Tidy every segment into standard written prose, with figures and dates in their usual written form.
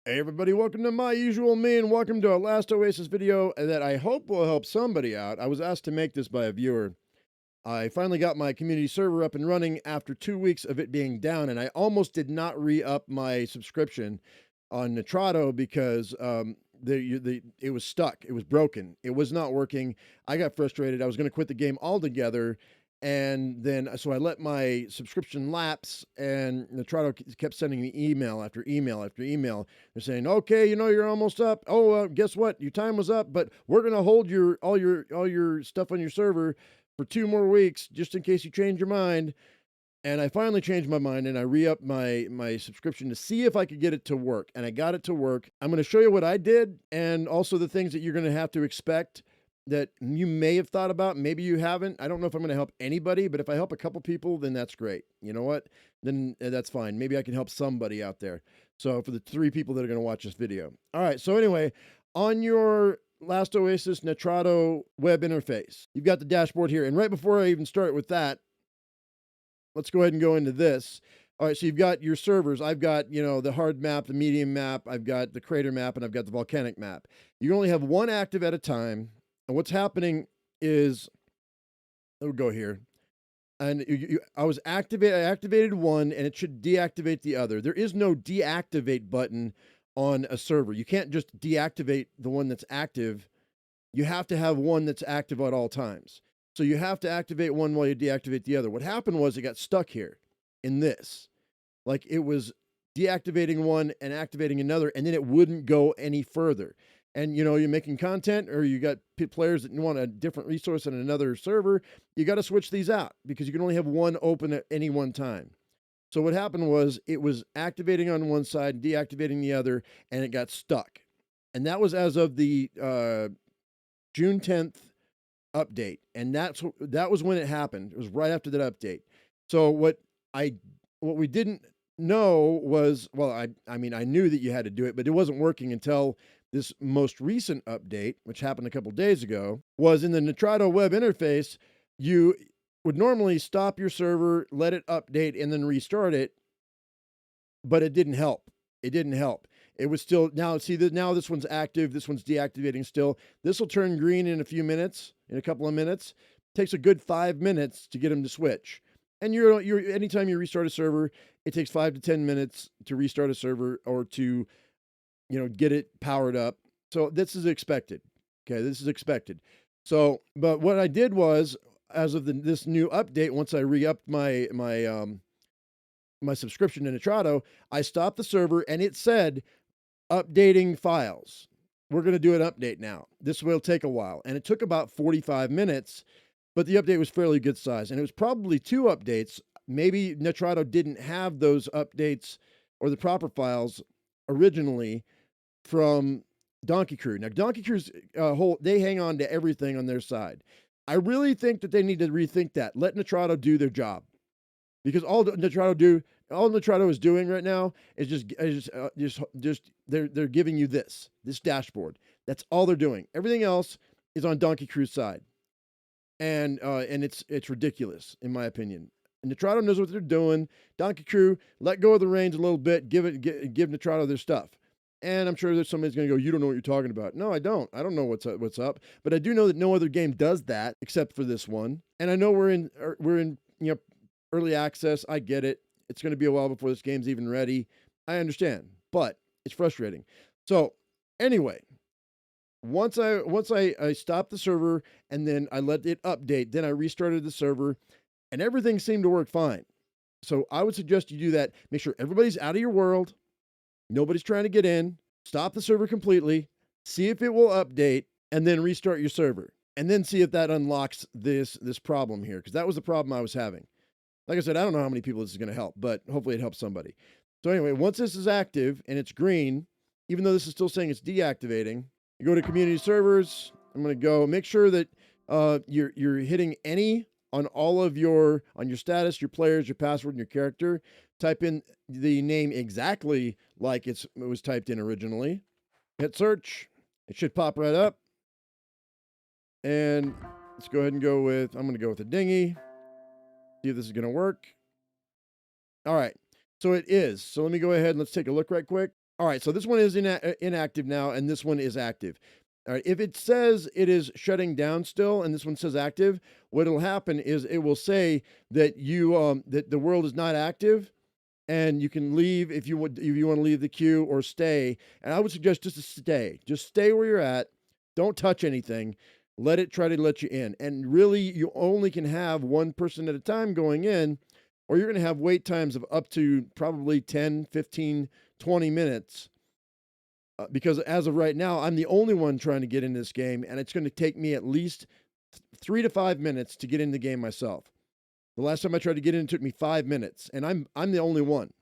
Hey everybody, welcome to my usual me and welcome to a Last Oasis video that I hope will help somebody out. I was asked to make this by a viewer. I finally got my community server up and running after 2 weeks of it being down, and I almost did not re-up my subscription on Nitrado because it was stuck. It was broken. It was not working. I got frustrated. I was going to quit the game altogether. And then, so I let my subscription lapse, and Nitrado kept sending me email after email after email. They're saying, "Okay, you're almost up. Oh, guess what? Your time was up, but we're going to hold all your stuff on your server for 2 more weeks just in case you change your mind." And I finally changed my mind and I re-upped my subscription to see if I could get it to work. And I got it to work. I'm going to show you what I did and also the things that you're going to have to expect that you may have thought about, maybe you haven't. I don't know if I'm going to help anybody, but if I help a couple people, then that's great. You know what? Then that's fine. Maybe I can help somebody out there. So for the 3 people that are going to watch this video. All right. So anyway, on your Last Oasis Nitrado web interface, you've got the dashboard here. And right before I even start with that, let's go ahead and go into this. All right, so you've got your servers. I've got, the hard map, the medium map, I've got the crater map, and I've got the volcanic map. You can only have one active at a time. And what's happening is, we'll go here. And I activated one, and it should deactivate the other. There is no deactivate button on a server. You can't just deactivate the one that's active. You have to have one that's active at all times. So you have to activate one while you deactivate the other. What happened was it got stuck here in this. Like it was deactivating one and activating another, and then it wouldn't go any further. And you're making content or you got players that want a different resource on another server, you got to switch these out because you can only have one open at any one time. So what happened was it was activating on one side, deactivating the other, and it got stuck. And that was as of the June 10th update, and that was when it happened. It was right after that update. So what we didn't know was, well, I mean I knew that you had to do it, but it wasn't working until this most recent update, which happened a couple days ago. Was in the Nitrado web interface, you would normally stop your server, let it update, and then restart it, but it didn't help. It didn't help. It was still, now see that now this one's active, this one's deactivating still. This will turn green in a few minutes, in a couple of minutes. Takes a good 5 minutes to get them to switch. And you're anytime you restart a server, it takes 5 to 10 minutes to restart a server or to, get it powered up. So this is expected. Okay, this is expected. So, but what I did was, as of this new update, once I re-upped my subscription to Nitrado, I stopped the server and it said updating files. We're going to do an update now. This will take a while. And it took about 45 minutes, but the update was fairly good size. And it was probably 2 updates. Maybe Nitrado didn't have those updates or the proper files originally from Donkey Crew. Now, Donkey Crew's they hang on to everything on their side. I really think that they need to rethink that. Let Nitrado do their job. Because all Nitrado is doing right now is just they're giving you this dashboard. That's all they're doing. Everything else is on Donkey Crew's side, and it's ridiculous in my opinion. And Nitrado knows what they're doing. Donkey Crew, let go of the reins a little bit. Give Nitrado their stuff. And I'm sure that somebody's going to go, "You don't know what you're talking about." No, I don't. I don't know what's up. But I do know that no other game does that except for this one. And I know we're in early access. I get it. It's going to be a while before this game's even ready. I understand, but it's frustrating. So anyway, once I stopped the server and then I let it update, then I restarted the server and everything seemed to work fine. So I would suggest you do that. Make sure everybody's out of your world. Nobody's trying to get in. Stop the server completely. See if it will update and then restart your server. And then see if that unlocks this problem here, because that was the problem I was having. Like I said, I don't know how many people this is going to help, but hopefully it helps somebody. So anyway, once this is active and it's green, even though this is still saying it's deactivating, you go to community servers. I'm going to go make sure that you're hitting any on all of your status, your players, your password, and your character. Type in the name exactly like it was typed in originally. Hit search. It should pop right up. And let's go ahead and I'm going to go with the dinghy. See if this is going to work. All right. So it is. So let me go ahead and let's take a look right quick. All right, so this one is inactive now, and this one is active. All right, if it says it is shutting down still, and this one says active, what'll happen is it will say that that the world is not active, and you can leave if you want to leave the queue or stay. And I would suggest just to stay. Just stay where you're at. Don't touch anything. Let it try to let you in. And really, you only can have one person at a time going in, or you're going to have wait times of up to probably 10, 15, 20 minutes. Because as of right now, I'm the only one trying to get in this game, and it's going to take me at least 3 to 5 minutes to get in the game myself. The last time I tried to get in, it took me 5 minutes, and I'm the only one.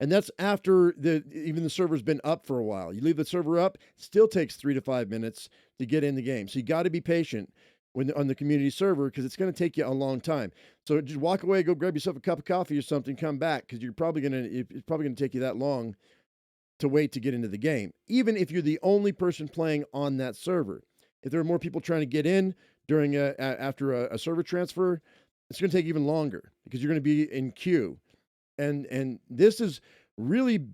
And that's after even the server's been up for a while. You leave the server up, still takes 3 to 5 minutes to get in the game. So you got to be patient on the community server, because it's going to take you a long time. So just walk away, go grab yourself a cup of coffee or something, come back, because it's probably going to take you that long to wait to get into the game, even if you're the only person playing on that server. If there are more people trying to get in during after a server transfer, it's going to take even longer, because you're going to be in queue. And this is really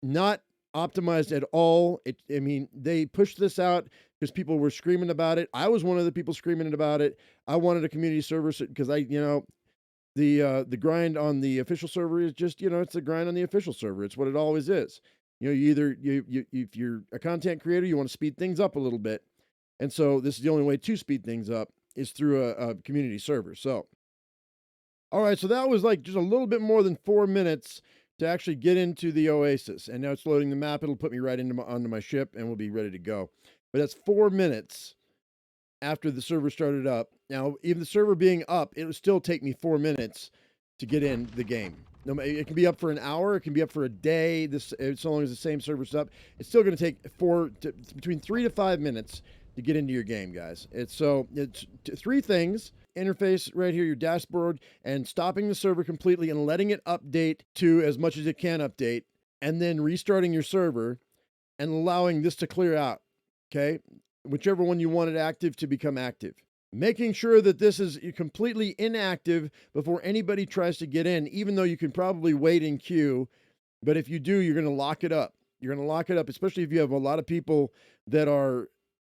not optimized at all. I mean, they pushed this out because people were screaming about it. I was one of the people screaming about it. I wanted a community server because the grind on the official server is just, it's the grind on the official server. It's what it always is. If you're a content creator, you want to speed things up a little bit. And so this is the only way to speed things up is through a community server. So, all right, so that was like just a little bit more than 4 minutes to actually get into the Oasis. And now it's loading the map. It'll put me right onto my ship, and we'll be ready to go. But that's 4 minutes after the server started up. Now, even the server being up, it would still take me 4 minutes to get in the game. It can be up for an hour. It can be up for a day. So long as the same server's up, it's still going to take between 3 to 5 minutes to get into your game, guys. It's 3 things: interface right here, your dashboard, and stopping the server completely and letting it update to as much as it can update, and then restarting your server and allowing this to clear out. Okay, whichever one you wanted active to become active. Making sure that this is completely inactive before anybody tries to get in, even though you can probably wait in queue. But if you do, you're going to lock it up. You're going to lock it up, especially if you have a lot of people that are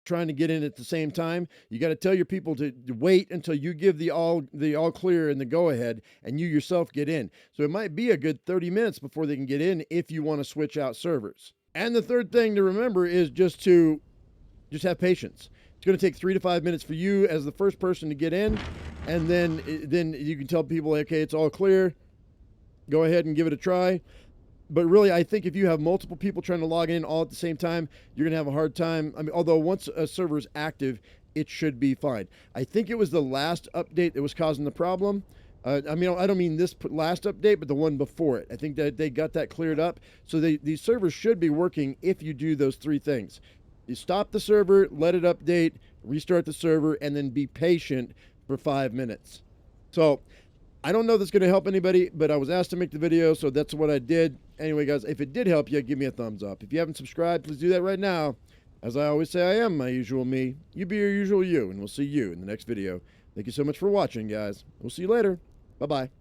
trying to get in at the same time. You got to tell your people to wait until you give the all clear and the go ahead, and you yourself get in. So it might be a good 30 minutes before they can get in if you want to switch out servers. And the third thing to remember is just have patience. It's going to take 3 to 5 minutes for you as the first person to get in, and then you can tell people, okay, it's all clear. Go ahead and give it a try. But really, I think if you have multiple people trying to log in all at the same time, you're going to have a hard time. I mean, although once a server is active, it should be fine. I think it was the last update that was causing the problem. I don't mean this last update, but the one before it. I think that they got that cleared up. So these servers should be working if you do those 3 things. You stop the server, let it update, restart the server, and then be patient for 5 minutes. So I don't know if that's going to help anybody, but I was asked to make the video, so that's what I did. Anyway, guys, if it did help you, give me a thumbs up. If you haven't subscribed, please do that right now. As I always say, I am my usual me. You be your usual you, and we'll see you in the next video. Thank you so much for watching, guys. We'll see you later. Bye-bye.